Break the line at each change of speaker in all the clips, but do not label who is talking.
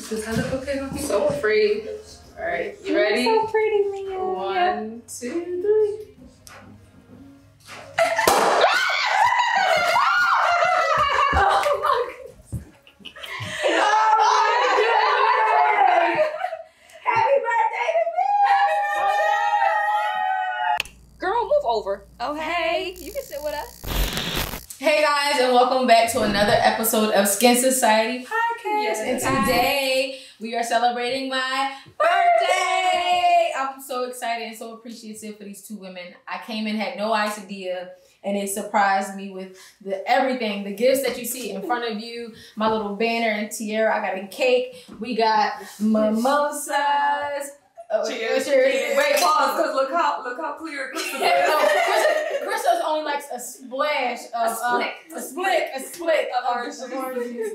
Does that look okay on me?
So afraid. All right, you ready?
So pretty, Mia.
1, 2, 3.
Over. Oh, hey, you can sit with us.
Hey guys, and welcome back to another episode of Skin Society Podcast.
Yes.
And today we are celebrating my birthday. I'm so excited and so appreciative for these two women. I came in, had no idea, and it surprised me with everything, the gifts that you see in front of you, my little banner and tiara. I got a cake. We got mimosas.
Cheers.
Cheers.
Wait, pause, because look how clear Krista is.
Krista's only likes a splash of a split of orange juice.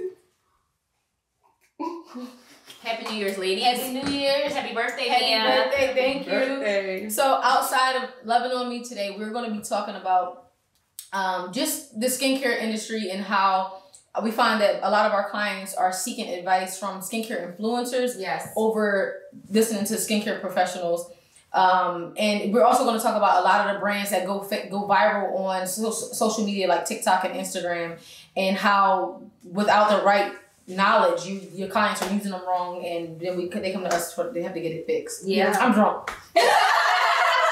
Happy New Year's, ladies.
Happy New Year's.
Happy birthday,
Happy
Mia.
birthday. Thank you.
Birthday.
So outside of Loving On Me today, we're going to be talking about just the skincare industry and how we find that a lot of our clients are seeking advice from skincare influencers over listening to skincare professionals. And we're also going to talk about a lot of the brands that go viral on social media like TikTok and Instagram, and how without the right knowledge, your clients are using them wrong, and then they come to us they have to get it fixed.
Yeah.
I'm drunk.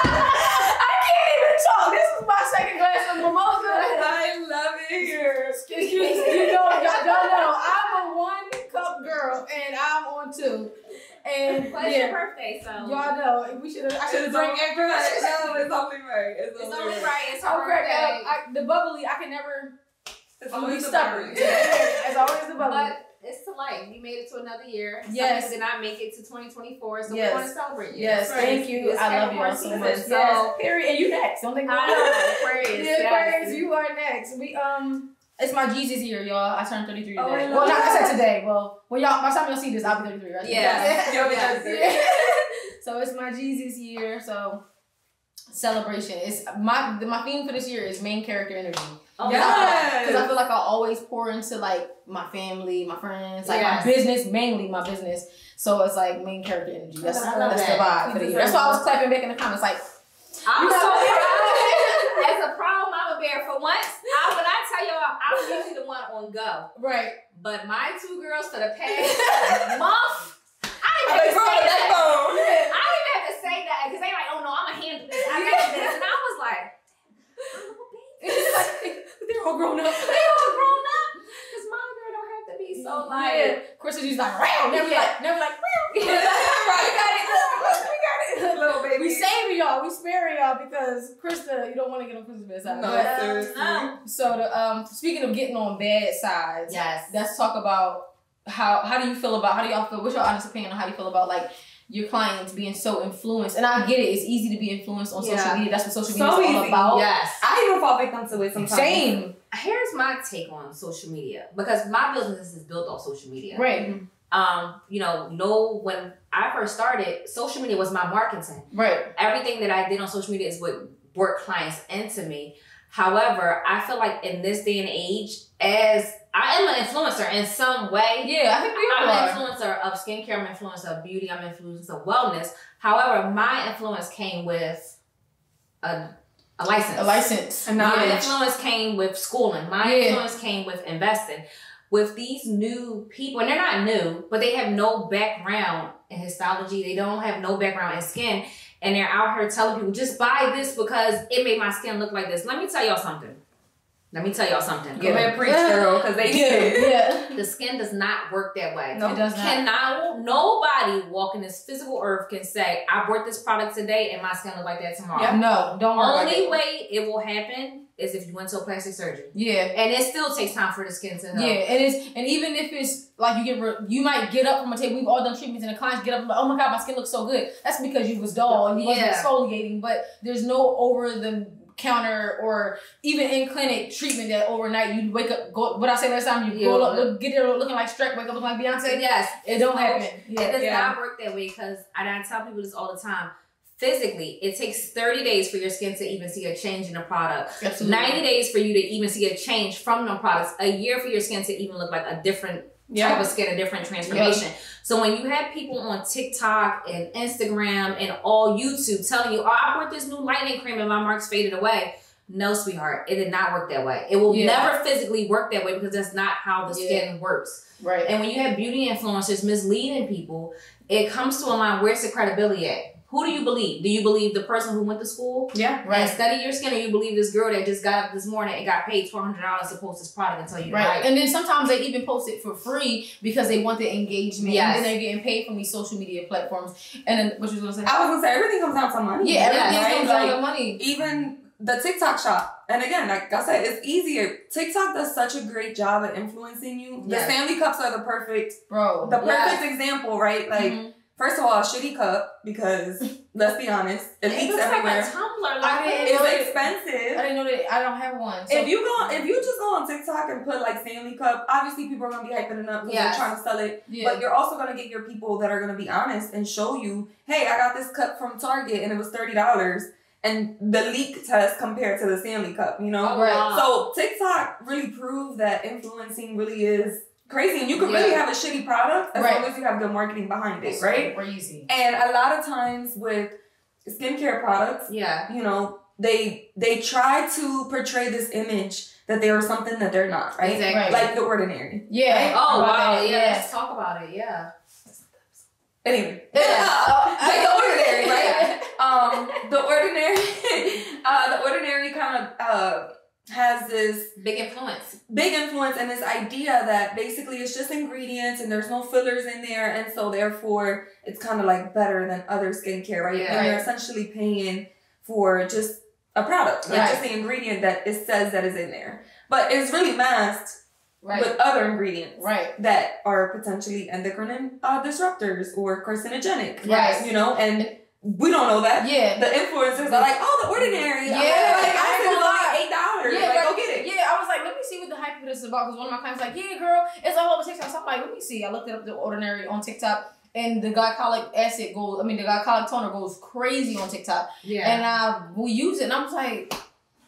I can't even talk. This is my second glass of mimosa.
I love it here.
You know, y'all know I'm a 1-cup girl, and I'm on 2. And
Well, it's your birthday, so
y'all know I should have drank extra.
No, it's only right. It's only right.
It's her birthday.
The bubbly, I can never.
It's
I'm
always
stubborn.
the
It's always the bubbly.
But it's to life. You made it to another year.
Yes.
Some people did not make it to 2024, so
Yes.
we want to celebrate you.
Yes,
Right.
thank you.
It's
I love you all
Capricorn
so
season,
much.
so-
Yes, period. And you next. Don't think
I know, Aquarius.
Yeah, Aquarius,
Yes.
you are next. We it's my Jesus year, y'all. I turned 33 today.
Oh, I love
Well, not I
that.
said today. Well, y'all, by the time y'all see this, I'll be 33, right?
Yes.
You'll be
Yes.
33.
So it's my Jesus year. So celebration. It's my theme for this year is main character energy.
Oh,
Yes.
Because I feel like I always pour into like my family, my friends, like
Yes.
my business, mainly my business. So it's like main character energy. That's
I love
the
that.
vibe for the year. That's why I was clapping back in the comments like,
I'm
You
so
know-
proud. As a proud mama bear, for once, when I tell y'all, I'm usually the one on go.
right.
But my 2 girls for the past month, I
I
didn't even
brought
say
that
that.
phone.
I didn't even have to say that because they like, oh no, I'm gonna handle this. I got this, and I was like,
They're all grown up.
they all grown up. Because my girl don't have to be so like.
Yeah. Chris is just like, "Row." Never like,
Little baby.
we saving y'all, we sparing y'all because Krista, you don't want to get on Krista's bad side.
No,
But,
seriously.
No.
so the speaking of getting on bad sides,
Yes.
let's talk about how do you feel about, how do y'all feel, what's your honest opinion on how you feel about like your clients being so influenced? And I get it, it's easy to be influenced on social media. That's what social media
So
is all
easy.
about.
Yes.
I even fall victim to it sometimes.
Same.
Here's my take on social media because my business is built off social media.
Right.
When I first started, social media was my marketing.
Right.
Everything that I did on social media is what brought clients into me. However, I feel like in this day and age, as I am an influencer in some way.
Yeah, I think we all
I'm
are.
an influencer of skincare, I'm an influencer of beauty, I'm an influencer of wellness. However, my influence came with a license.
A license.
A
My
knowledge.
influence came with schooling. My influence came with investing. With these new people, and they're not new, but they have no background in histology. They don't have no background in skin. And they're out here telling people, just buy this because it made my skin look like this. Let me tell y'all something.
Give it a preach, girl, because they did.
Yeah.
The skin does not work that way.
No, it does not.
Nobody walking this physical earth can say, I bought this product today and my skin look like that tomorrow.
Yeah. No, don't worry about
Only
it.
way it will happen is if you went to a plastic surgery.
Yeah.
And it still takes time for the skin to heal.
Yeah, and even if it's like you might get up from a table. We've all done treatments, and the clients get up and like, oh my god, my skin looks so good. That's because you was dull and you wasn't exfoliating. But there's no over the counter or even in clinic treatment that overnight you wake up. What I say last time, you go up, get there looking like Shrek, wake up looking like Beyonce.
Yes,
it don't happen. Yeah.
It does not work that way because I tell people this all the time. Physically, it takes 30 days for your skin to even see a change in the product.
Absolutely.
90 days for you to even see a change from the products. A year for your skin to even look like a different type of skin, a different transformation. So when you have people on TikTok and Instagram and all YouTube telling you, oh, I bought this new lightening cream and my marks faded away. No, sweetheart, it did not work that way. It will never physically work that way because that's not how the skin works.
Right.
And when you have beauty influencers misleading people, it comes to a line, where's the credibility at? Who do you believe? Do you believe the person who went to school and studied your skin, or you believe this girl that just got up this morning and got paid $400 to post this product and tell you right?
And then sometimes they even post it for free because they want the engagement.
Yes.
And then they're getting paid from these social media platforms. And then what you was gonna say?
I was gonna say everything comes down to money.
Yeah, everything
right?
comes down to money.
Even the TikTok shop. And again, like I said, it's easier. TikTok does such a great job at influencing you. The Stanley cups are the perfect example, right? Like, first of all, a shitty cup because let's be honest, it leaks everywhere.
Like a tumbler, like
it's expensive.
I didn't know that. I don't have one. So.
If you just go on TikTok and put like Stanley cup, obviously people are gonna be hyping it up because they're trying to sell it. Yeah. But you're also gonna get your people that are gonna be honest and show you, hey, I got this cup from Target and it was $30. And the leak test compared to the Stanley cup, you know?
Oh, wow.
So TikTok really proved that influencing really is crazy. And you can really have a shitty product as long as you have good marketing behind it, right?
Crazy.
And a lot of times with skincare products, you know, they try to portray this image that they are something that they're not, right?
Exactly.
Like The Ordinary.
Yeah.
Right?
Oh, wow. Yeah, let's talk about it. Yeah.
Anyway, like The Ordinary, right? The Ordinary kind of has this
big influence
and this idea that basically it's just ingredients and there's no fillers in there, and so therefore it's kind of like better than other skincare, right? And you're essentially paying for just a product, like just the ingredient that it says that is in there, but it's really masked with other ingredients that are potentially endocrine disruptors or carcinogenic, you know, and we don't know that. Yeah. The influencers are like, oh, The Ordinary.
Yeah.
I said it's only $8.
Yeah,
like, go get it.
Yeah, I was like, let me see what the hype of this is about. Because one of my clients was like, yeah, girl, it's all over TikTok. So I'm like, let me see. I looked up The Ordinary on TikTok. And the glycolic toner goes crazy on TikTok. Yeah. And we use it. And I was like,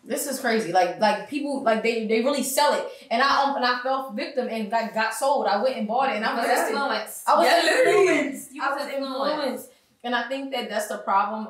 this is crazy. Like people, like they really sell it. And I fell victim and got sold. I went and bought it. And I was influenced. I was influenced. And I think that that's the problem.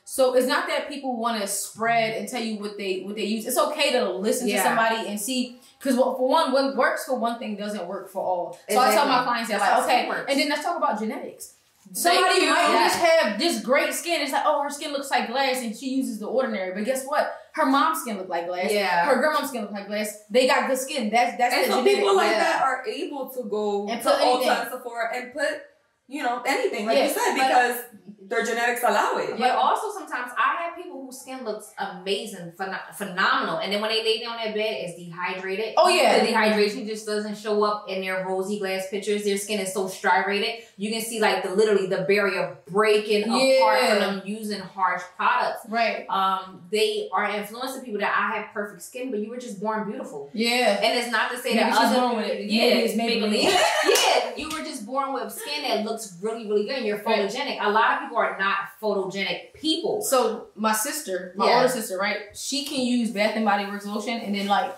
So it's not that people want to spread and tell you what they use. It's okay to listen to somebody and see, because for one, what works for one thing doesn't work for all. So I tell my clients that, like, okay, and then let's talk about genetics. Somebody might just have this great skin. It's like, oh, her skin looks like glass and she uses The Ordinary. But guess what? Her mom's skin looked like glass. Yeah. Her grandma's skin looked like glass. They got good skin. That's
and
the
so people like that are able to go
and
to Ulta and Sephora and put, you know, anything, like you said, because their genetics allow it.
But also sometimes I have people whose skin looks amazing, phenomenal, and then when they lay down in bed, it's dehydrated.
Oh yeah,
the dehydration just doesn't show up in their rosy glass pictures. Their skin is so striated. You can see like the barrier breaking apart from them using harsh products.
Right.
They are influencing people that I have perfect skin, but you were just born beautiful.
Yeah.
And it's not to say that other born with it. Yeah, you were just born with skin that looks really, really good and you're photogenic. A lot of people are not photogenic people.
So my sister, my older sister, right? She can use Bath and Body Works lotion and then like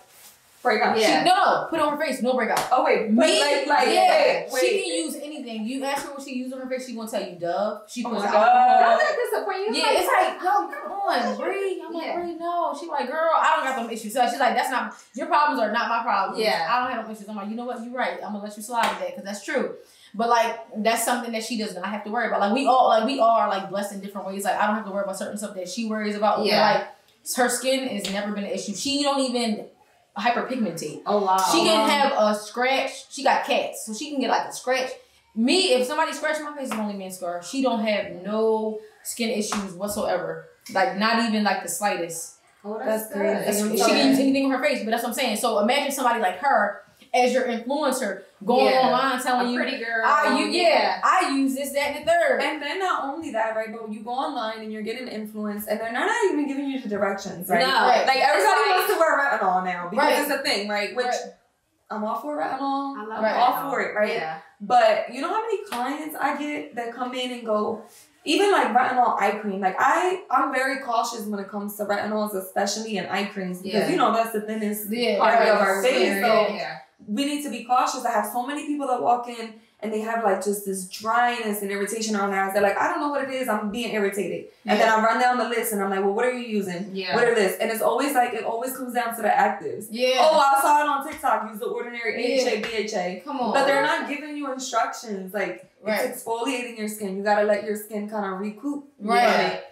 break out.
Yeah. No, put it on her face, no breakout.
Oh wait,
wait. She can use anything. You ask her what she uses on her face, she gonna tell you Dove. She puts alcohol.
Don't let this disappoint you.
Yeah, it's like, yo, come on, Bree. I'm like, Bree, no. She's like, girl, I don't got them issues. So she's like, that's not your problems are not my problems. Yeah, I don't have them issues. I'm like, you know what? You're right. I'm gonna let you slide with that because that's true. But like that's something that she does not have to worry about. Like we are like blessed in different ways. Like I don't have to worry about certain stuff that she worries about. Yeah. But, like her skin has never been an issue. She don't even hyperpigmentate.
Oh wow.
She can have a scratch. She got cats, so she can get like a scratch. Me, if somebody scratched my face, it's only me and Scar. She don't have no skin issues whatsoever. Like not even like the slightest.
Oh, that's good.
She can use anything on her face, but that's what I'm saying. So imagine somebody like her as your influencer going online telling you,
pretty girl.
I use this, that, and the third.
And then not only that, right, but you go online and you're getting influence and they're not even giving you the directions, right?
No. Right.
Like everybody wants to wear retinol now because it's a thing, right? Which I'm all for retinol.
I love
I'm all for it, right?
Yeah.
But you know how many clients I get that come in and go, even like retinol eye cream, like I'm very cautious when it comes to retinols, especially in eye creams, because you know that's the thinnest part of our face. So we need to be cautious. I have so many people that walk in and they have like just this dryness and irritation around their eyes. They're like, I don't know what it is. I'm being irritated. And then I run down the list and I'm like, well, what are you using? Yeah. What are this? And it's always like, it always comes down to the actives. Yeah. Oh, I saw it on TikTok. Use the ordinary AHA, BHA. Come on. But they're not giving you instructions. Like, it's exfoliating your skin. You got to let your skin kind of recoup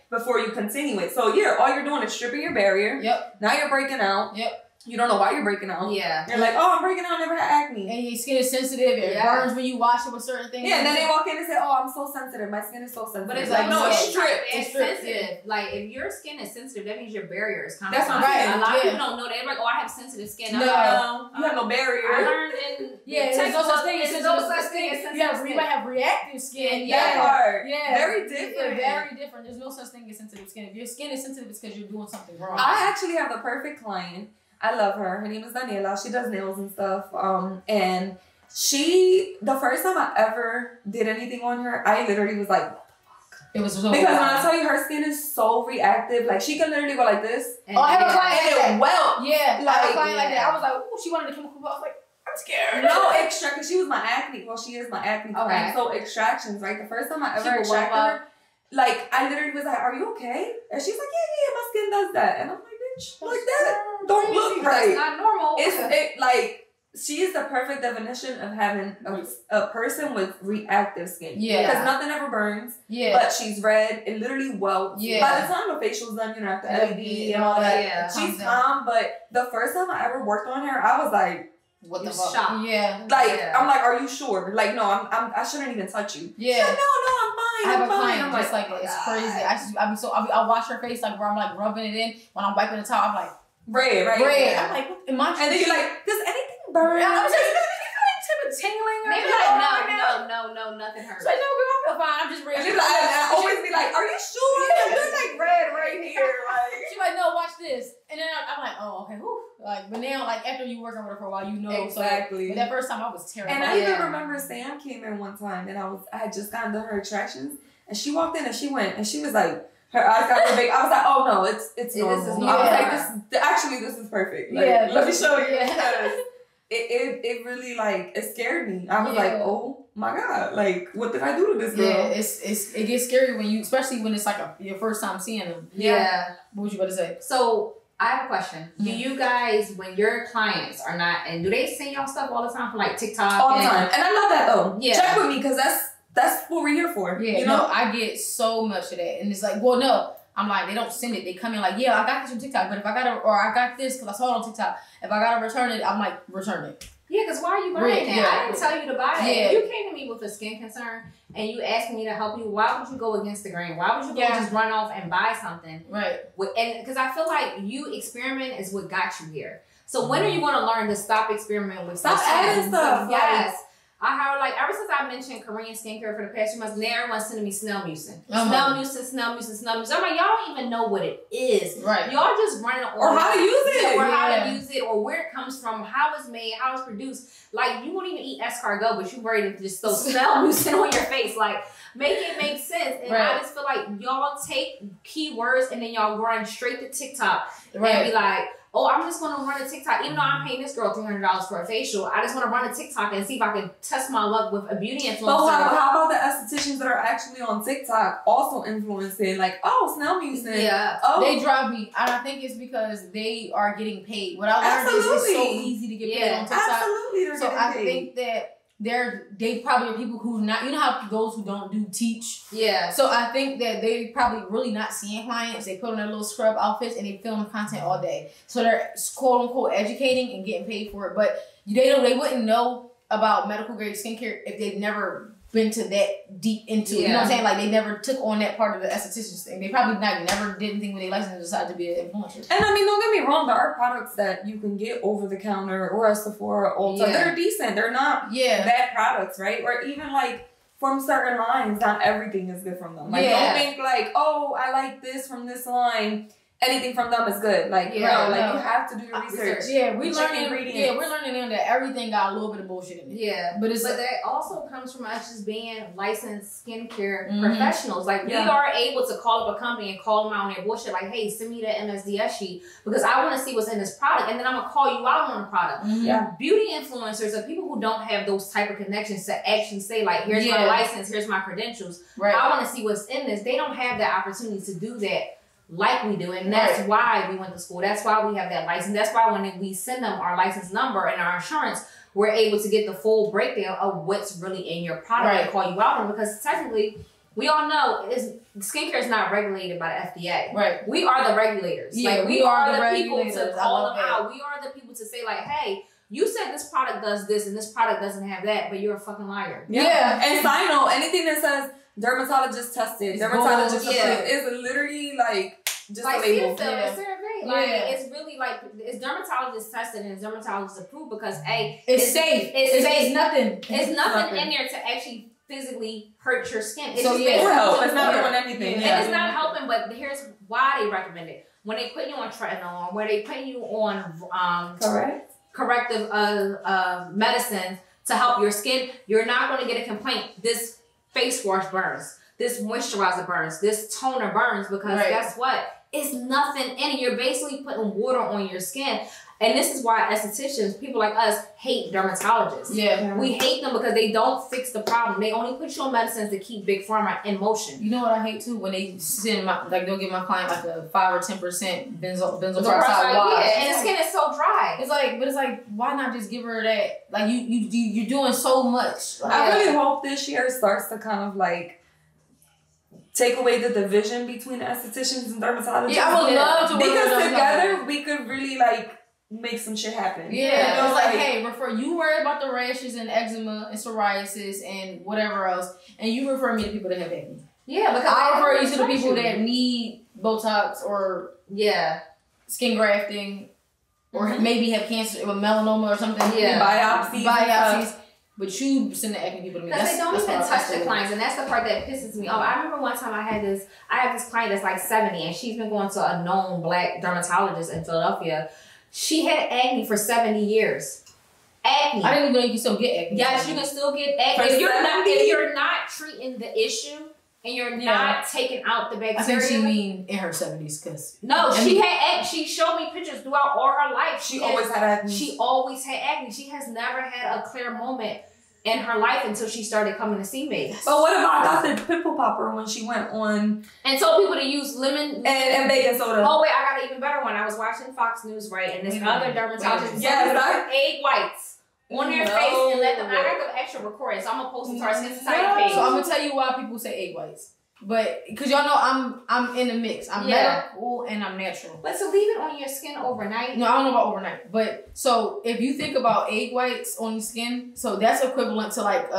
before you continue it. So, all you're doing is stripping your barrier. Yep. Now you're breaking out. Yep. You don't know why you're breaking out. Yeah. You're like, oh, I'm breaking out. I never had acne.
And your skin is sensitive. It burns when you wash it with certain things.
Yeah, and then they walk in and say, oh, I'm so sensitive. My skin is so sensitive.
But it's like, no, it's stripped. It's sensitive. Like, if your skin is sensitive, that means your barrier is kind of sensitive. That's right. A lot of people don't know that. They're like, oh, I have sensitive skin.
No, you have no barrier.
I learned in
there's no such thing as sensitive skin. You might have reactive skin.
That part. Yeah. Very different.
Very different. There's no such thing as sensitive skin. If your skin is sensitive, it's because you're doing something wrong.
I actually have the perfect client. I love her. Her name is Daniela. She does nails and stuff. And the first time I ever did anything on her, I literally was like,
it was so
because when I tell you her skin is so reactive, like she can literally go like this.
I have a client like that.
Well,
yeah, like, I have a client like that. I was like, ooh, she wanted a chemical. I was like, I'm scared.
No extra, because she was my acne. Well, she is my acne client. So extractions, right? The first time I ever extracted her, like I literally was like, are you okay? And she's like, yeah, my skin does that. And I'm like, like that don't look right.
That's not normal.
She is the perfect definition of having a person with reactive skin. Yeah. Because nothing ever burns. Yeah. But she's red. It literally welts. Yeah. By the time the facial's done, after LED and all that, she's calm. But the first time I ever worked on her, I was like,
what the fuck? Yeah.
I'm like, are you sure? Like, no, I shouldn't even touch you. Yeah. Like, no, I'm fine.
I have a client just like it's crazy. I wash her face like where I'm like rubbing it in. When I'm wiping the top, I'm like
red.
Yeah. I'm like, am I?
And then you're like, does anything burn?
I'm like, tingling or
maybe like no, nothing hurts.
So no, girl, I feel fine. I'm just ready.
I always be like, are you sure? Yeah, you're like red right here. Like
she's like, no, watch this. And then I'm like, oh, okay, whew. Like, but now, like after you working with her for a while, you know
exactly.
So, but that first time I was terrified.
And I even remember Sam came in one time, and I had just gotten done her extractions, and she walked in and she went, and she was like, her eyes got so big. I was like, oh no, it's normal. This is normal. I was like, this is perfect. Like, let me show you. Yeah. It really like it scared me. I was like, oh my god, like what did I do to this girl?
Yeah, it gets scary when you, especially when it's like your first time seeing them. Yeah. What was you about to say?
So I have a question. Do you guys, when your clients are not, and do they send y'all stuff all the time from like TikTok?
All the time, and I love that though. Yeah. Check with me because that's what we're here for.
Yeah.
You know,
I get so much of that, and it's like, well, no. I'm like, they don't send it. They come in like, yeah, I got this from TikTok, but if I got this because I saw it on TikTok. If I gotta return it, I'm like, return it.
Yeah, because why are you buying it? I didn't tell you to buy it. If you came to me with a skin concern and you asked me to help you, why would you go against the grain? Why would you just run off and buy something? Right. And because I feel like you experiment is what got you here. So when are you going to learn to stop experimenting with
stuff? Stop adding stuff.
Yes. I have like ever since I mentioned Korean skincare for the past 2 months, now everyone's sending me Snell Mucin. Snell Mucin. I'm like, y'all don't even know what it is. Right. Y'all just running
or how to use it.
Or how to use it, or where it comes from, how it's made, how it's produced. Like you won't even eat escargot, but you ready to just throw Snell Mucin on your face. Like make it make sense. And I just feel like y'all take keywords and then y'all run straight to TikTok and be like, oh, I'm just going to run a TikTok. Even though I'm paying this girl $300 for a facial, I just want to run a TikTok and see if I can test my luck with a beauty influencer.
But how about the estheticians that are actually on TikTok also influencing? Like, oh, Snell Mucin. Yeah. Oh.
They drive me. And I think it's because they are getting paid. What I learned is it's so easy to get paid on TikTok.
Absolutely. They're getting paid.
I think that they probably are people who not, you know how those who don't do teach. Yeah. So I think that they probably really not seeing clients. They put on their little scrub outfits and they film content all day. So they're quote unquote educating and getting paid for it. But they wouldn't know about medical grade skincare if they've never been to that deep into it. You know what I'm saying? Like they never took on that part of the esthetician thing. They probably never did anything with their license and decided to be an influencer.
And I mean, don't get me wrong, there are products that you can get over the counter or at Sephora, Ulta. They're decent. They're not bad products, right? Or even like from certain lines, not everything is good from them. Like don't think like, oh, I like this from this line anything from them is good. Like, you have to do your research.
Yeah, we're learning them that everything got a little bit of bullshit in it.
Yeah, but that also comes from us just being licensed skincare professionals. Like, we are able to call up a company and call them out on their bullshit. Like, hey, send me that MSDS sheet because I want to see what's in this product, and then I'm gonna call you out on the product. Yeah, beauty influencers are people who don't have those type of connections to actually say, like, here's my license, here's my credentials. Right. I want to see what's in this. They don't have that opportunity to do that like we do, and that's why we went to school. That's why we have that license. That's why when we send them our license number and our insurance, we're able to get the full breakdown of what's really in your product and call you out on, because technically we all know skincare is not regulated by the FDA. Right. We are the regulators. Yeah, like, we are the people to call them out. We are the people to say, like, hey, you said this product does this and this product doesn't have that, but you're a fucking liar.
Yeah. And side note, anything that says dermatologist tested, dermatologist approved is literally like just
like
a label.
It's really like, it's dermatologist tested and it's dermatologist approved because
it's safe. It's safe. It's nothing.
It's nothing in there to actually physically hurt your skin. It's
it's not doing anything.
And it's not helping, but here's why they recommend it. When they put you on tretinoin, where they put you on corrective medicines to help your skin, you're not going to get a complaint. This face wash burns. This moisturizer burns. This toner burns because guess what? It's nothing in it. You're basically putting water on your skin. And this is why estheticians, people like us, hate dermatologists. Yeah. We hate them because they don't fix the problem. They only put you on medicines to keep Big Pharma in motion.
You know what I hate too? When they send they'll give my client like a 5 or 10% benzoyl peroxide wash.
Yeah, and the skin is so dry.
It's like, why not just give her that? Like, you're doing so much. Like,
I really hope this year starts to kind of like take away the division between estheticians and dermatologists.
Yeah, I would love to work
because together we could really like make some shit happen.
Yeah, you know, it's like, hey, you worry about the rashes and eczema and psoriasis and whatever else, and you refer me to people that have acne.
Yeah, because
I refer you to the people that need Botox or skin grafting or maybe have cancer or melanoma or something.
Yeah, biopsies.
But you send the acne people to me.
Because they don't even touch the clients, and that's the part that pisses me off. I remember one time I have this client that's like 70, and she's been going to a known black dermatologist in Philadelphia. She had acne for 70 years. Acne.
I didn't even know you can still get acne.
Yes, you can still get acne. If you're not treating the issue and you're not taking out the bacteria.
I think she mean in her 70s, because
she had acne. She showed me pictures throughout all her life.
She always had acne.
She always had acne. She has never had a clear moment in her life until she started coming to see me.
But what about Dr. Pimple Popper when she went on
and told people to use lemon
and baking soda?
Oh wait, I got an even better one. I was watching Fox News, right, and this other dermatologist put egg whites on their face and let them. I got the extra recording, so I'm gonna post it to our Skin Society page.
So I'm gonna tell you why people say egg whites. But because y'all know I'm in the mix. I'm medical and I'm natural.
But to leave it on your skin overnight.
No, I don't know about overnight. But so if you think about egg whites on your skin, so that's equivalent to like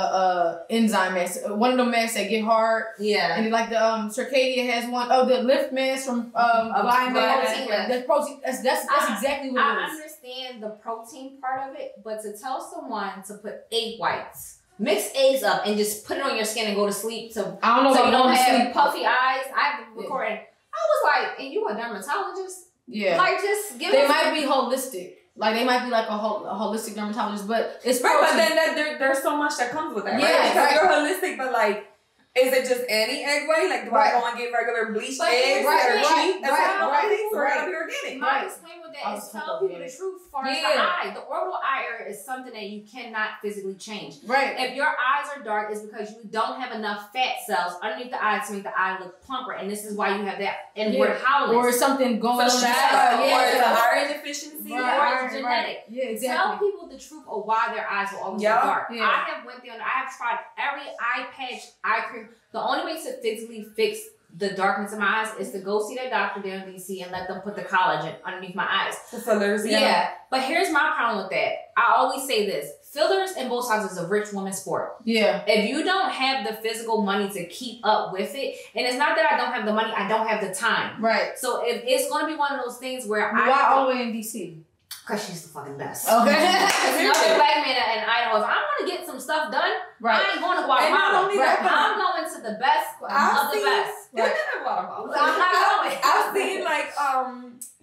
enzyme mask. One of the masks that get hard. Yeah. And like the Circadia has one. Oh, the lift mask from Biomask. That's protein. That's exactly what it is.
I understand the protein part of it, but to tell someone to put egg whites. Mix eggs up and just put it on your skin and go to sleep. So
I don't know.
So you don't have puffy eyes. I recorded. I was like, and you a dermatologist?
Yeah.
Like, just give.
They might be holistic. Like, they might be like a holistic dermatologist, but it's
right. But then there's so much that comes with that, right? Because you're holistic, but like. Is it just any egg white? Like, do I go and get regular bleached eggs that are cheap? That's gotta be organic.
My disclaimer with that is tell people the truth as far as the eye. The orbital eye area is something that you cannot physically change. Right. If your eyes are dark, it's because you don't have enough fat cells underneath the eye to make the eye look plumper, and this is why you have that inward howling.
Or something going on.
Or it's an iron deficiency.
Or it's genetic.
Yeah, exactly.
Tell people the truth of why their eyes will always be dark. Yeah. I have went there and I have tried every eye patch, eye cream. The only way to physically fix the darkness in my eyes is to go see that doctor there in DC and let them put the collagen underneath my eyes.
The fillers,
yeah. But here's my problem with that. I always say this. Fillers and Botox is a rich woman's sport. Yeah. If you don't have the physical money to keep up with it, and it's not that I don't have the money, I don't have the time. Right. So if it's going to be one of those things where
why all the way in DC?
Because she's the fucking best.
Okay.
Another black man in Idaho. If I want to get some stuff done, I ain't going to Guatemala. I'm going to the the best of the best.
Right.
I'm not going.
I've seen like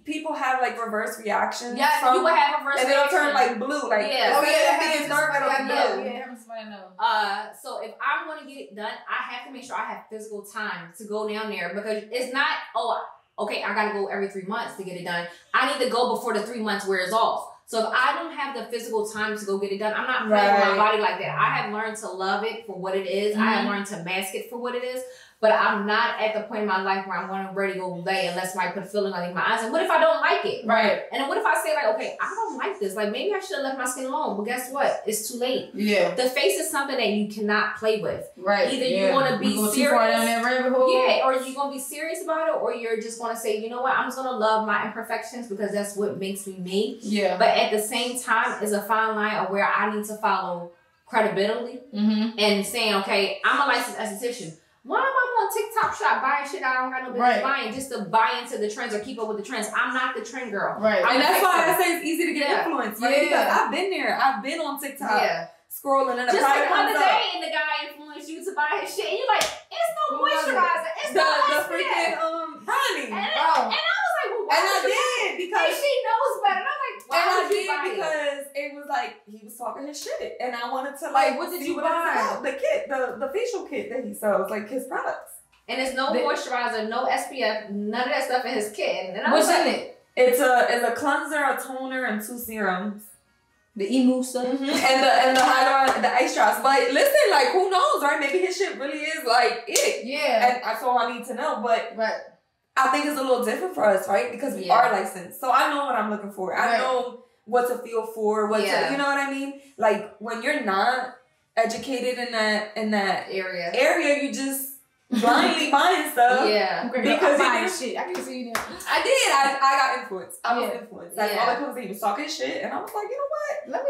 people have like reverse reactions.
Yes, you would have reverse
and it'll turn like blue. Like being dark, it'll be blue.
Yeah, it happens to somebody I know.
So if I'm going to get it done, I have to make sure I have physical time to go down there, because it's not, okay, I got to go every 3 months to get it done. I need to go before the 3 months wears off. So if I don't have the physical time to go get it done, I'm not playing with my body like that. I have learned to love it for what it is. I have learned to mask it for what it is. But I'm not at the point in my life where I'm ready to go lay unless somebody put a feeling underneath my eyes. And what if I don't like it?
Right.
And then what if I say, like, okay, I don't like this. Like, maybe I should have left my skin alone. But guess what? It's too late.
Yeah.
The face is something that you cannot play with.
Right.
Either you want to be serious. Too far down that rabbit hole. Yeah. Or you're going to be serious about it, or you're just going to say, you know what? I'm just going to love my imperfections because that's what makes me me.
Yeah.
But at the same time, is a fine line of where I need to follow credibility and saying, okay, I'm a licensed esthetician. Why am I on TikTok shop buying shit I don't got no business buying just to buy into the trends or keep up with the trends? I'm not the trend girl.
Right.
And that's why I say it's easy to get influenced, right? Because I've been there. I've been on TikTok scrolling and
just like the other day and the guy influenced you to buy his shit and you're like, it's no moisturizer. It's the freaking
Ronnie.
And I was like, well, why
and I did because
she knows better. And I'm like, why
and I
would you
did
buy
because it was like he was talking his shit, and I wanted to like,
what did
see
you
what
buy?
The kit, the facial kit that he sells, like his products.
And there's no moisturizer, no SPF, none of that stuff in his kit. And
what's in it?
It's a cleanser, a toner, and 2 serums.
The emu stuff
and the hyaluronic, the ice drops. But listen, like who knows, right? Maybe his shit really is like it.
Yeah.
And that's all I need to know. But I think it's a little different for us, right? Because we are licensed, so I know what I'm looking for. I know what to feel for. What to, you know what I mean? Like when you're not educated in that area, you just blindly buying stuff.
Yeah.
Because
buying shit. I can see you there.
I did. I got influenced. I was influenced. That's all that comes in. He was talking shit, and I was like, you know what?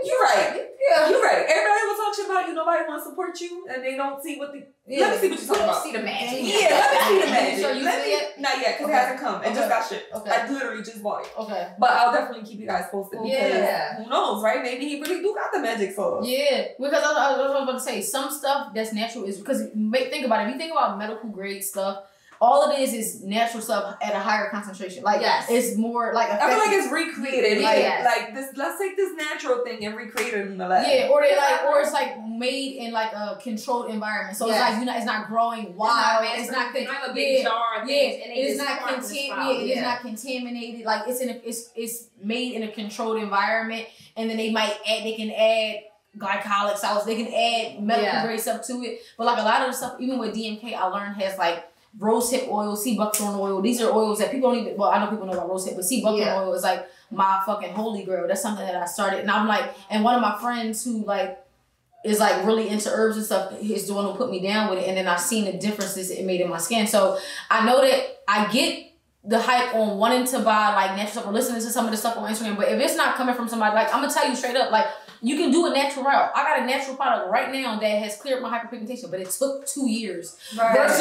You're right. Yeah. You're right. Everybody will talk shit about you. Nobody wants to support you, and they don't see what the. Let me see what you're talking about.
See the magic.
Yeah, let me see the magic.
So you see it?
Not yet, because it hasn't come. It just got shit.
Okay.
I literally just bought it.
Okay.
But I'll definitely keep you guys posted. Because who knows, right? Maybe he really do got the magic sauce.
Yeah. Because I was about to say, some stuff that's natural is because think about it. If you think about medical grade stuff, all it is natural stuff at a higher concentration. Like it's more like effective.
I feel like it's recreated. Like this. Let's take this natural thing and recreate it in the lab.
Yeah, or it's like made in like a controlled environment. So it's like it's not growing wild. It's not
a big jar of things.
It is not contaminated. It is not contaminated. Like it's made in a controlled environment, and then they can add glycolic salts. They can add medical grade stuff to it. But like a lot of the stuff, even with DMK, I learned has like rosehip oil, sea buckthorn oil. These are oils that people don't even. Well, I know people know about rosehip, but sea buckthorn oil is like my fucking holy grail. That's something that I started, and I'm like, and one of my friends who like is like really into herbs and stuff is the one who put me down with it, and then I've seen the differences it made in my skin. So I know that I get the hype on wanting to buy like natural stuff or listening to some of the stuff on Instagram, but if it's not coming from somebody, like I'm gonna tell you straight up, like you can do a natural route. I got a natural product right now that has cleared my hyperpigmentation, but it took 2 years. Versus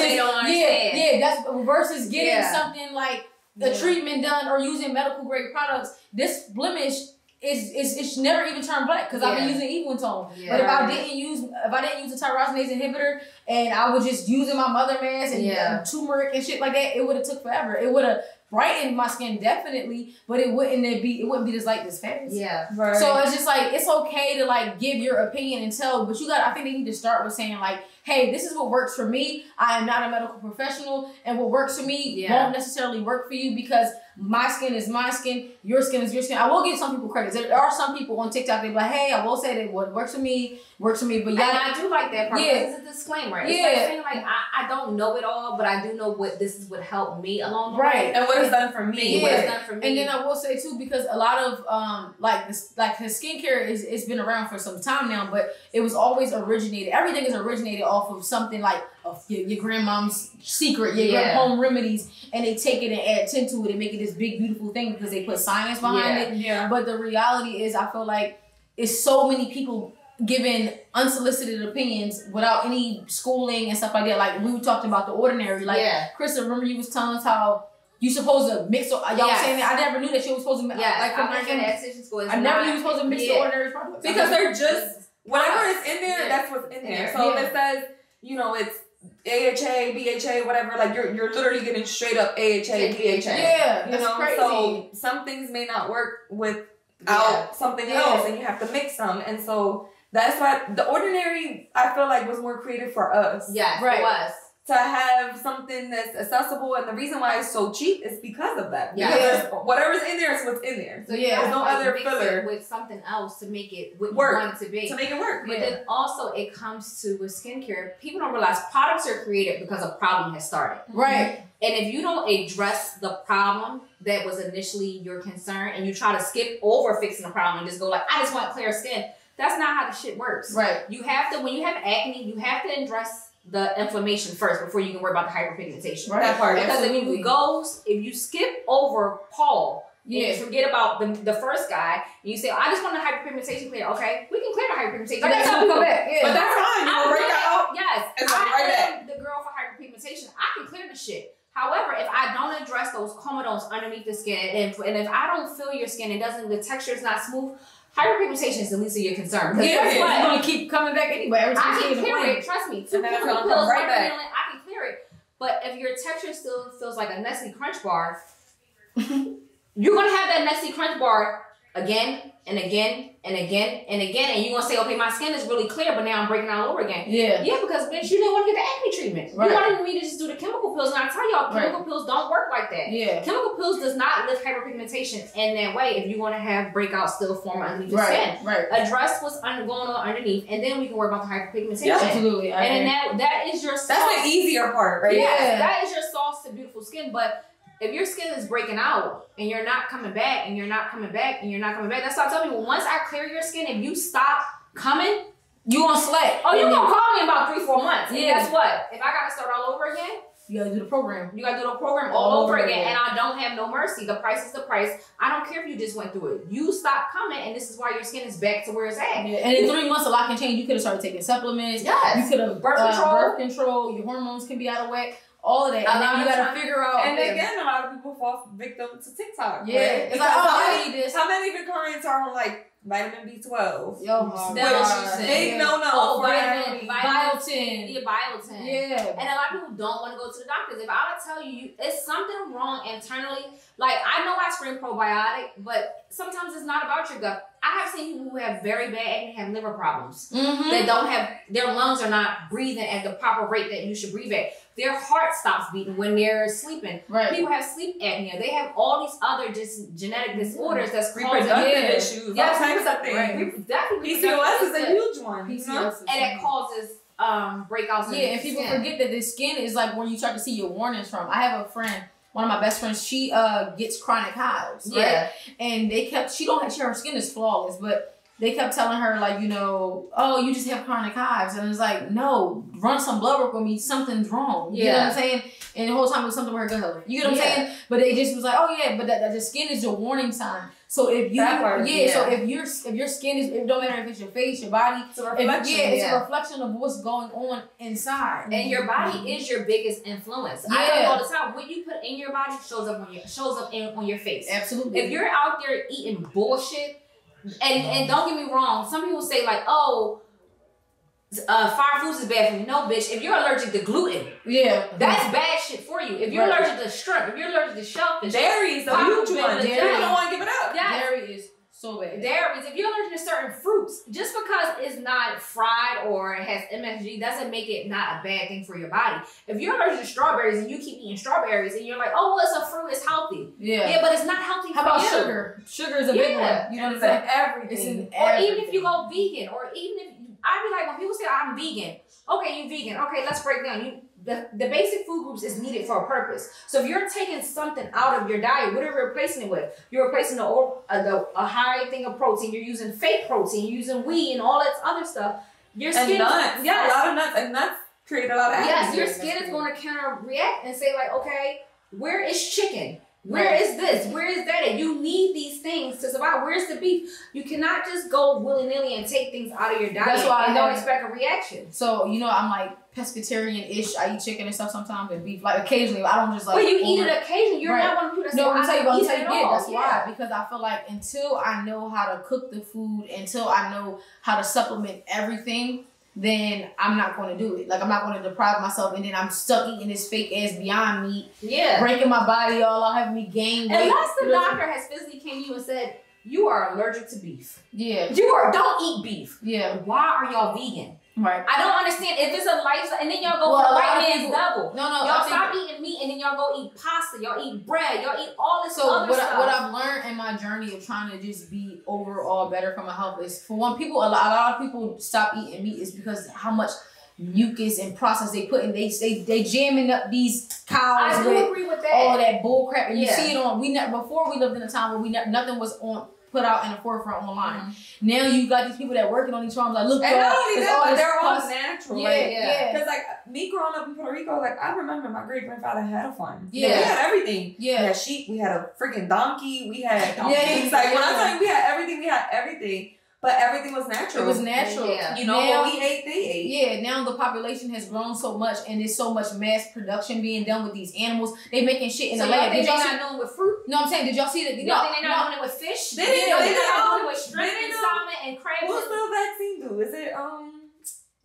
versus getting something like a treatment done or using medical grade products. This blemish it's never even turned black because I've been using Equintone. But if I didn't use a tyrosinase inhibitor and I was just using my mother mask and turmeric and shit like that, it would have took forever. It would have brightened my skin definitely, but it wouldn't be just like this fast.
Yeah. Right.
So it's just like it's okay to like give your opinion and tell, but I think they need to start with saying like, hey, this is what works for me. I am not a medical professional, and what works for me won't necessarily work for you because my skin is my skin, your skin is your skin. I will give some people credit. There are some people on TikTok, they be like, hey, I will say that what works for me, but
and I do like that part. It's a disclaimer. It's like saying like I don't know it all, but I do know what this is what helped me along the way.
And what it's done for me.
What it's done for me.
And then I will say too, because a lot of like his skincare it's been around for some time now, but it was always originated. Everything is originated off of something like your grandmom's secret, your home remedies, and they take it and add tint to it and make it this big beautiful thing because they put science behind it. Yeah. But the reality is, I feel like it's so many people giving unsolicited opinions without any schooling and stuff like that. Like we talked about The Ordinary. Like Krista, remember you was telling us how you supposed to mix. Y'all saying that I never knew that you were supposed to mix. Like I learned at esthetician school. I never knew you were supposed to mix The Ordinary products
because they're just whatever is in there. That's what's in there. So if it says you know, it's AHA, BHA, whatever. Like you're literally getting straight up AHA, BHA.
Yeah,
you know.
crazy.
So some things may not work without something else, and you have to mix them. And so that's why the Ordinary, I feel like, was more creative for us.
Yes,
right.
It was.
To have something that's accessible, and the reason why it's so cheap is because of that.
Yeah.
Because whatever's in there is what's in there.
So yeah,
there's no other filler
with something else to make it what
work.
You want it to be.
To make it work.
But then also it comes to with skincare, people don't realize products are created because a problem has started.
Right.
And if you don't address the problem that was initially your concern, and you try to skip over fixing the problem and just go like, I just want clear skin, that's not how the shit works.
Right.
You have to, when you have acne, you have to address the inflammation first before you can worry about the hyperpigmentation.
Right.
That part.
Because if you skip over Paul, and you forget about the first guy, and you say, I just want the hyperpigmentation clear. Okay, we can clear the hyperpigmentation.
But that's come back. Yeah.
But that's fine. You break out.
Yes.
It's
I
right back.
am the girl for hyperpigmentation. I can clear the shit. However, if I don't address those comedones underneath the skin, and if I don't feel your skin, the texture is not smooth, hyperpigmentation is the least of your concern.
Yeah, it's going to keep coming back anyway. Every time
I can clear it. Trust me. 2 chemical pills, right back. I can clear it. But if your texture still feels like a Nestle Crunch bar, you're going to have that Nestle Crunch bar again and again and again and again, and you're going to say, okay, my skin is really clear, but now I'm breaking out all over again. Yeah, because bitch, you didn't want to get the acne treatment. Right. You wanted me to just do the chemical pills, and I tell y'all, chemical pills don't work like that. Yeah, chemical pills does not lift hyperpigmentation in that way. If you want to have breakouts still form underneath the skin, address what's going on underneath, and then we can worry about the hyperpigmentation.
Yeah, absolutely.
And then that is your sauce.
That's the easier part, right?
Yeah, that is your sauce to beautiful skin, but if your skin is breaking out and you're not coming back and you're not coming back and you're not coming back, that's why I tell people, once I clear your skin, if you stop coming,
you gonna slack.
Oh, you're gonna call me in about 3-4 months. And guess what? If I gotta start all over again,
you gotta do the program.
You gotta do the program all over again. And I don't have no mercy. The price is the price. I don't care if you just went through it. You stop coming, and this is why your skin is back to where it's at.
Yeah. And in 3 months, a lot can change. You could have started taking supplements.
Yes.
You could have birth control. Your hormones can be out of whack. All of that. And then you gotta figure out.
And again, a lot of people fall victim to TikTok.
Yeah.
Right?
It's like, I need this.
How many of your clients are on like vitamin B12?
Big
no.
Biotin.
Yeah, biotin.
Yeah.
And a lot of people don't want to go to the doctors. If I would tell you, it's something wrong internally. Like, I know I scream probiotic, but sometimes it's not about your gut. I have seen people who have very bad acne have liver problems. They don't have, their lungs are not breathing at the proper rate that you should breathe at. Their heart stops beating when they're sleeping. Right. People have sleep apnea. They have all these other just genetic disorders that's
reproductive issues.
Yeah,
all types of things.
Right. Definitely.
PCOS is a huge one.
PCOS
and it causes breakouts.
Yeah, and people forget that the skin is like where you start to see your warnings from. I have a friend. One of my best friends, she gets chronic hives, right? Yeah. And her skin is flawless, but they kept telling her, like, you know, oh, you just have chronic hives. And it's like, no, run some blood work with me. Something's wrong. You know what I'm saying? And the whole time it was something with her gut health. You know what I'm saying? But they just was like, oh, yeah, but that the skin is your warning sign. So if you, so if your skin is, it don't matter if it's your face, your body, it's a reflection. It's a reflection of what's going on inside.
And your body is your biggest influence. I tell you all the time, what you put in your body shows up on your face.
Absolutely.
If you're out there eating bullshit, and don't get me wrong, some people say like, oh, fried foods is bad for you. No, bitch. If you're allergic to gluten, that's bad shit for you. If you're allergic to shrimp, if you're allergic to shellfish,
dairy is a huge one. You don't want to give it up.
Yes.
Dairy is so bad.
Dairy is, if you're allergic to certain fruits, just because it's not fried or it has MSG doesn't make it not a bad thing for your body. If you're allergic to strawberries and you keep eating strawberries and you're like, oh, well, it's a fruit, it's healthy. Yeah, but it's not healthy for you.
How about sugar? Sugar is a big one. You know what I'm saying?
Everything.
It's in
or even if you go vegan, or even if I be like, when people say I'm vegan, okay, you vegan. Okay, let's break down. The basic food groups is needed for a purpose. So if you're taking something out of your diet, what are you replacing it with? You're replacing a high thing of protein. You're using fake protein. You're using wheat and all that other stuff. Your skin,
and nuts. Yes. A lot of nuts. And nuts create a lot of acne.
Yes, your skin is going to counter-react and say like, okay, where is chicken? Where is this? Where is that? And you need these things to survive. Where's the beef? You cannot just go willy-nilly and take things out of your diet. That's why I don't expect a reaction.
So, you know, I'm like pescatarian-ish. I eat chicken and stuff sometimes and beef. Like occasionally. I don't just like...
But you eat it occasionally. You're not one of the people that's
no, I'm telling you, that's why. Because I feel like until I know how to cook the food, until I know how to supplement everything, then I'm not going to do it. Like, I'm not going to deprive myself, and then I'm stuck eating this fake ass Beyond Meat. Yeah. Breaking my body all out, having me gain weight.
Unless the doctor has physically came to you and said, you are allergic to beef.
Yeah.
Don't eat beef.
Yeah.
Why are y'all vegan?
Right.
I don't understand. If it's a lifestyle, and then y'all go for the white man's double.
No.
Y'all stop eating meat, and then y'all go eat pasta. Y'all eat bread. Y'all eat all this other stuff.
What I've learned in my journey of trying to just be overall better for my health is, for one, a lot of people stop eating meat is because how much mucus and process they put in. They jamming up these cows.
I do agree with that.
All that bull crap, and you see it on. Before we lived in a time where nothing was on. Put out in the forefront online. Mm-hmm. Now you got these people that working on these farms like, look,
and not only that, but they're all natural.
Yeah.
Because like me growing up in Puerto Rico, like I remember my great grandfather had a farm.
Yeah.
We had everything.
Yeah.
We had sheep. We had a freaking donkey. We had donkeys. Like when I tell you we had everything. But everything was natural.
It was natural.
Yeah. You know, now, what we ate, they ate.
Yeah, now the population has grown so much, and there's so much mass production being done with these animals. They making shit in the lab.
Did y'all not doing it with fruit?
No, I'm saying, did y'all see that?
You think they're not doing it with fish?
They not doing
it with shrimp and salmon and crabs.
What's the vaccine do? Is it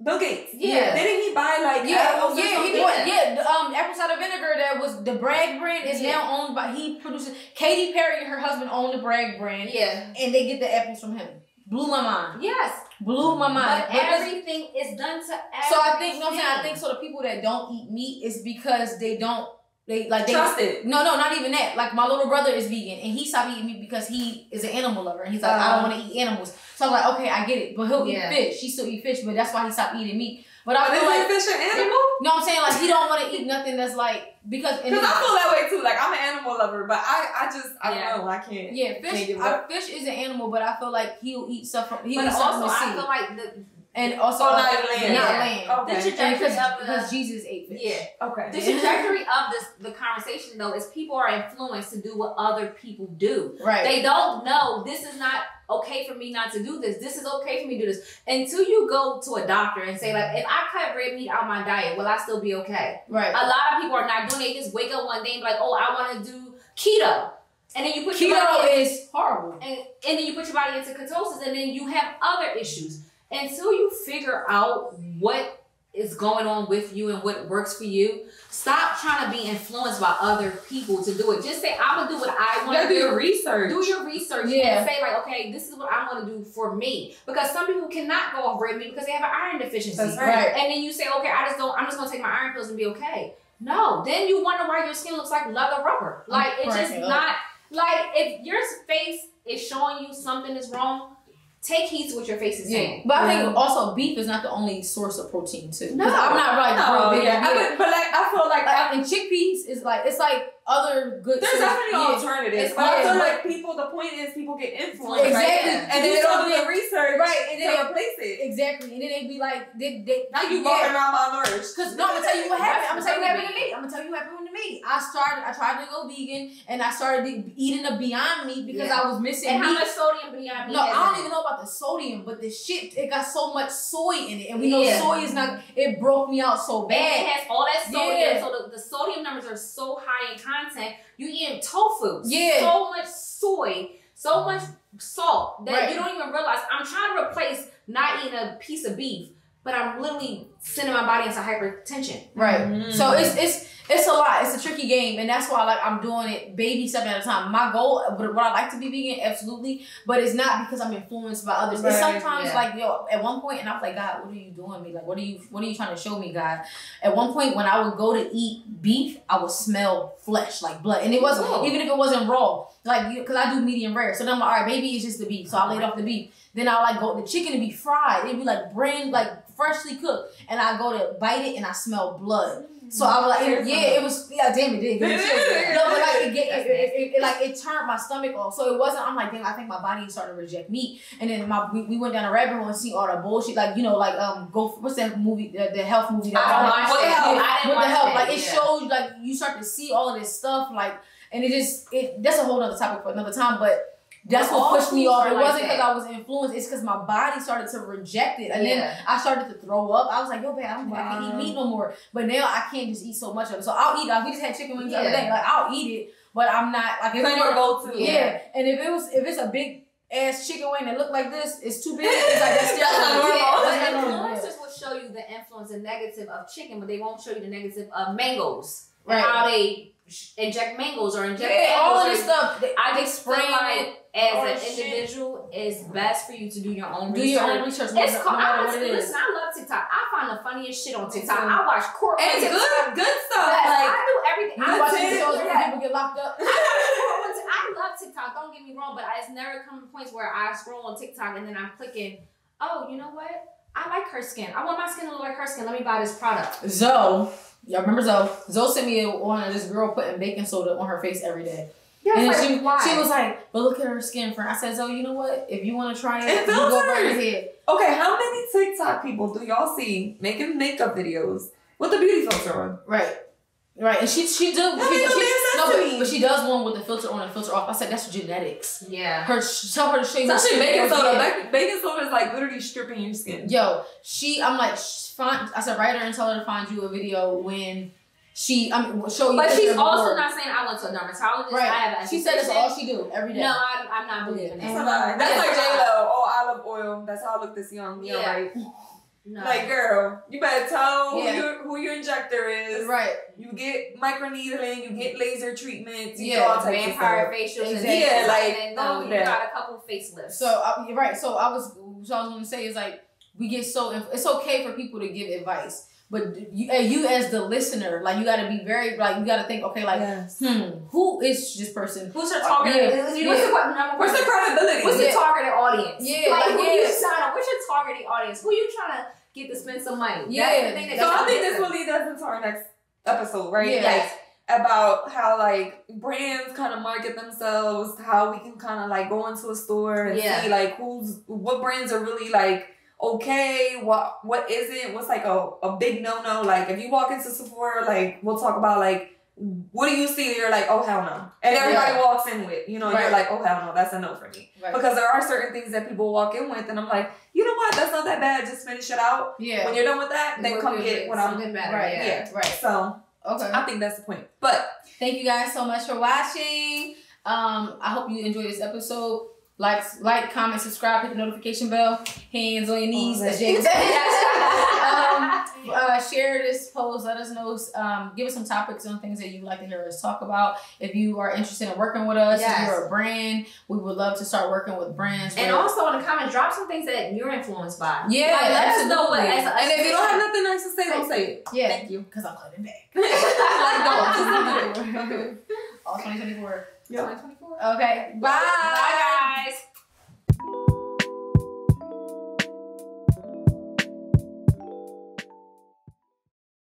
Bill Gates?
Yeah.
Didn't he buy like
apples? Apple cider vinegar that was the Bragg brand is now owned by, he produces, Katy Perry and her husband own the Bragg brand.
Yeah.
And they get the apples from him. Blew my mind.
Yes.
Blew my mind.
But everything is done to everything.
So I think so the people that don't eat meat is because they trust
it.
No, not even that. Like my little brother is vegan and he stopped eating meat because he is an animal lover and he's like, I don't want to eat animals. So I'm like, okay, I get it. But he'll eat fish. He still eat fish, but that's why he stopped eating meat. But I feel like
fish an animal?
No, I'm saying like he don't want to eat nothing that's like because
I feel that way too. Like I'm an animal lover, but I don't know. I can't.
Yeah, fish is an animal, but I feel like he'll eat stuff from.
But also, I feel like
and also
not land.
Okay. The trajectory
because Jesus ate fish.
Yeah.
Okay.
The trajectory of the conversation though is people are influenced to do what other people do.
Right.
They don't know this is not okay for me not to do this. This is okay for me to do this. Until you go to a doctor and say like, if I cut red meat out of my diet, will I still be okay?
Right.
A lot of people are not doing it. They just wake up one day and be like, oh, I want to do keto. And then you put your body
is horrible.
And then you put your body into ketosis and then you have other issues. Until you figure out what is going on with you and what works for you, stop trying to be influenced by other people to do it. Just say, I'm going to do what I want to do.
Do your research.
Do your research and say like, okay, this is what I'm going to do for me. Because some people cannot go off red meat because they have an iron deficiency.
That's right.
And then you say, okay, I'm just going to take my iron pills and be okay. No. Then you wonder why your skin looks like leather rubber. Like, it's just not, like, if your face is showing you something is wrong, take heed to what your face is saying.
But I think also beef is not the only source of protein too.
No,
I'm not
but like I feel like
and chickpeas is like it's like other good.
There's definitely alternatives. But I feel like the point is people get influenced.
Exactly.
Right? And then they don't do the research
and then
to replace it.
Exactly. And then they be like,
now you walking around malnourished.
Because no, I'm gonna tell you what happened. I'm gonna tell you what happened to me. I tried to go vegan and I started eating the Beyond Meat because I was missing
meat.
How
much sodium Beyond Meat?
No, I don't even know about the sodium, but the shit, it got so much soy in it. And we know soy is not, it broke me out so bad.
And it has all that sodium. So the sodium numbers are so high in content. You eating tofu. So much soy, so much salt that you don't even realize. I'm trying to replace not eating a piece of beef, but I'm literally sending my body into hypertension.
Right. Mm-hmm. So it's a lot. It's a tricky game, and that's why I'm doing it baby step at a time. My goal, would I like to be vegan? Absolutely, but it's not because I'm influenced by others. It's sometimes like at one point, and I was like, God, what are you doing me? Like, what are you trying to show me, God? At one point, when I would go to eat beef, I would smell flesh like blood, and it wasn't even if it wasn't raw, like because I do medium rare. So then I'm like, all right, maybe it's just the beef. So I laid off the beef. Then I like go the chicken to be fried. It'd be like brand like freshly cooked, and I go to bite it and I smell blood. So I was like, it was damn it did. No, but like it turned my stomach off. So it wasn't. I'm like, damn, I think my body is starting to reject meat. And then we went down a rabbit hole and see all the bullshit. Like what's that movie? The health movie.
I didn't watch it.
Like it shows like you start to see all of this stuff like, and that's a whole other topic for another time, but. That's what pushed me off. It wasn't because I was influenced. It's because my body started to reject it. And then I started to throw up. I was like, yo, babe, I can't eat meat no more. But now I can't just eat so much of it. So I'll eat it. Like, we just had chicken wings the other day. Like, I'll eat it. But I'm not like...
It's your go-to.
Yeah. And if it's a big... ass chicken wing that look like this is too big. It's like that's still
influencers will show you the influence and negative of chicken, but they won't show you the negative of mangoes.
Right.
And how they inject mangoes or inject
all of this stuff.
I just feel like as an individual, it's best for you to do your own research.
Do your own research.
It's listen, I love TikTok. I find the funniest shit on TikTok. I watch court
and good stuff.
Yes,
like,
I do everything.
I watch videos where people get locked up.
I love TikTok. Don't get me wrong, but it's never come to points where I scroll on TikTok and then I'm clicking. Oh, you know what? I like her skin. I want my skin to look like her skin. Let me buy this product.
Zoe, y'all remember Zoe? Zoe sent me one of this girl putting baking soda on her face every day.
Yeah,
and
like,
she was like, but look at her skin, friend. I said, Zoe, you know what? If you want to try it, you
go
right ahead.
Okay, how many TikTok people do y'all see making makeup videos with the beauty filter on?
Right. And she does. But she does one with the filter on and filter off. I said that's genetics.
Yeah.
Tell her to show you.
Especially baking soda. Baking soda is like literally stripping your skin.
Yo, I'm like, I said, write her and tell her to find you a video when show you.
But she's also not saying I went to a dermatologist.
Right.
I have
she said that's all she do every day.
No, I'm not believing that.
That's like J-Lo. Oh, olive oil. That's how I look this young. Yeah. Right.
No.
Like, girl, you better tell who your injector is.
Right.
You get microneedling, you get laser treatments, you
get all types of vampire facials.
Exactly.
Yeah, like, you got a couple facelifts.
So, you're right. So, I was going to say is like, we get it's okay for people to give advice. But you as the listener, like, you got to be very, like, you got to think, okay, like, who is this person?
Who's her target? What's the credibility? What's the targeted audience?
Yeah.
Like, who you sign up? What's your targeted audience? Who you trying to get to spend some money?
Yeah. That's the thing I think this will lead us into our next episode, right?
Yeah.
Like, about how, like, brands kind of market themselves, how we can kind of, like, go into a store and see, like, what brands are really, like, okay, what isn't, what's like a big no-no. Like, if you walk into Sephora, like, we'll talk about, like, what do you see? You're like, oh, hell no. And everybody walks in with, you're like, oh, hell no, that's a no for me. Right. Because there are certain things that people walk in with, and I'm like, you know what, that's not that bad, just finish it out. Yeah. When you're done with that, then come get what I'm
better.
Right. Yeah. Right. So, okay. I think that's the point. But
thank you guys so much for watching. I hope you enjoyed this episode. Like, comment, subscribe, hit the notification bell, hands on your knees, as Jay said. Share this post, let us know, give us some topics on things that you would like to hear us talk about. If you are interested in working with us, if you're a brand, we would love to start working with brands.
And also in the comments, drop some things that you're influenced by.
Yeah, like,
let us know what.
And if you don't have nothing nice to say, don't say it.
Yeah.
Thank you.
Because I'm clapping back. Don't do it. All 2024.
Yep.
2024. Okay. Bye.